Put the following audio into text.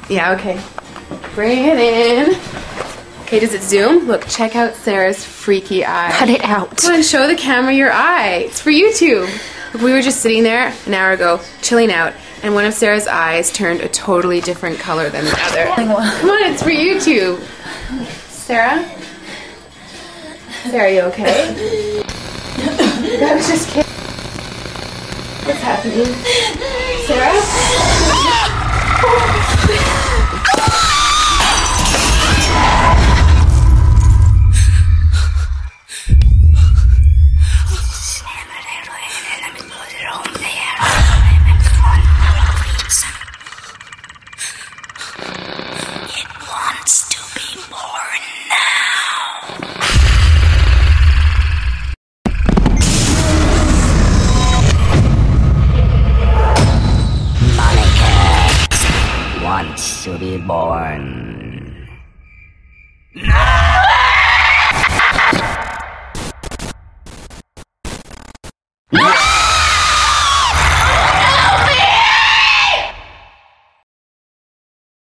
Yeah, okay. Bring it in. Okay, does it zoom? Look, check out Sarah's freaky eye. Cut it out. Come on, show the camera your eye. It's for YouTube. Look, we were just sitting there an hour ago, chilling out, and one of Sarah's eyes turned a totally different color than the other. Come on, it's for YouTube. Sarah? Sarah, are you okay? That was just kidding. What's happening? Sarah? Wants to be born